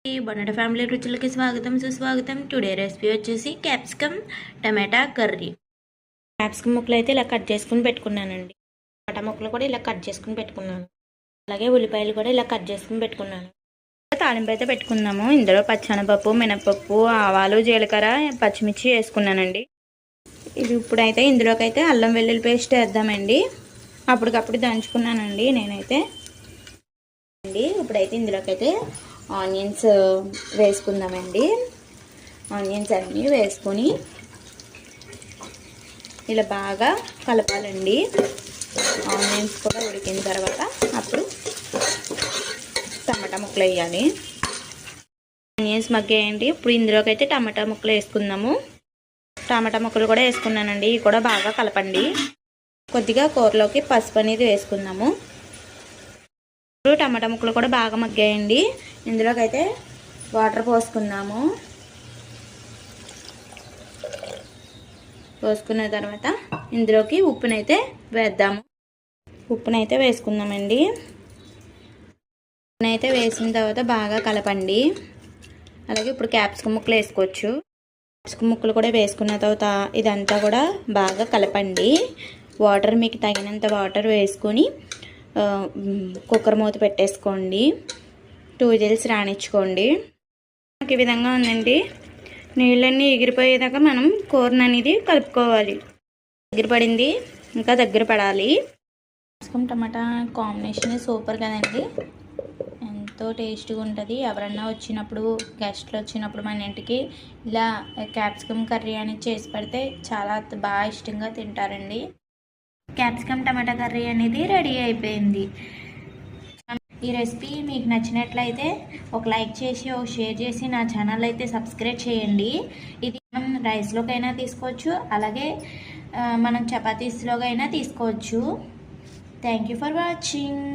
బొనాటో family రుచులకి స్వాగతం సుస్వాగతం. Today recipe వచ్చేసి క్యాప్సికమ్ టమాటా కర్రీ. క్యాప్సికమ్ ముక్కలు అయితే ఇలా కట్ చేసుకుని పెట్టుకున్నానండి. టమాటా ముక్కలు కూడా ఇలా కట్ చేసుకుని పెట్టుకున్నాను. అలాగే ఉల్లిపాయలు కూడా ఇలా కట్ చేసుకుని పెట్టుకున్నాను. తాలింపు అయితే పెట్టుకుందాము. ఇందులో పచ్చెనపప్పు, మినపప్పు, ఆవాలు, జీలకర్ర, పచ్చిమిర్చి వేసుకున్నానండి. ఇది ఇప్పుడైతే ఇందులోకి అయితే అల్లం వెల్లుల్లి పేస్ట్ వేద్దామండి. అప్పటికప్పుడు దంచుకున్నానండి నేనైతే. ఇప్పుడైతే ఇందులోకి అయితే ఆనియన్స్ వేసుకుందామండి. ఆనియన్స్ అన్నీ వేసుకొని ఇలా బాగా కలపాలండి. ఆనియన్స్ కూడా ఉడికిన తర్వాత అప్పుడు టమాటా ముక్కలు వేయాలి. ఆనియన్స్ మగ్గాయండి. ఇప్పుడు ఇందులోకి అయితే టమాటా ముక్కలు వేసుకుందాము. టమాటా ముక్కలు కూడా వేసుకున్నానండి. ఇవి కూడా బాగా కలపండి. కొద్దిగా కూరలోకి పసుపు అనేది వేసుకుందాము. ఇప్పుడు టమాటా ముక్కలు కూడా బాగా మగ్గాయండి. ఇందులోకి అయితే వాటర్ పోసుకుందాము. పోసుకున్న తర్వాత ఇందులోకి ఉప్పునైతే వేద్దాము. ఉప్పునైతే వేసుకుందామండి. ఉప్పునైతే వేసిన తర్వాత బాగా కలపండి. అలాగే ఇప్పుడు క్యాప్సికమ్ ముక్కలు వేసుకోవచ్చు. క్యాప్సికమ్ ముక్కలు కూడా వేసుకున్న తర్వాత ఇదంతా కూడా బాగా కలపండి. వాటర్ మీకు తగినంత వాటర్ వేసుకొని కుక్కర్ మూత పెట్టేసుకోండి. 2 విజిల్స్ రానిచ్చుకోండి. ఈ విధంగా ఉందండి. నీళ్ళన్నీ ఎగిరిపోయేదాకా మనం కూరను అనేది కలుపుకోవాలి. ఎగిరిపడింది, ఇంకా దగ్గర పడాలి. క్యాప్సికమ్ టమాటా కాంబినేషన్ సూపర్ కదండి. ఎంతో టేస్ట్గా ఉంటుంది. ఎవరన్నా వచ్చినప్పుడు, గెస్ట్లు వచ్చినప్పుడు మన ఇంటికి ఇలా క్యాప్సికమ్ కర్రీ అనేది చేసి పెడితే చాలా బాగా ఇష్టంగా తింటారండి. క్యాప్సికమ్ టమాటా కర్రీ అనేది రెడీ అయిపోయింది. ఈ రెసిపీ మీకు నచ్చినట్లయితే ఒక లైక్ చేసి ఒక షేర్ చేసి నా ఛానల్ అయితే సబ్స్క్రైబ్ చేయండి. ఇది మనం రైస్లోకైనా తీసుకోవచ్చు, అలాగే మనం చపాతీస్లోకైనా తీసుకోవచ్చు. Thank you for watching.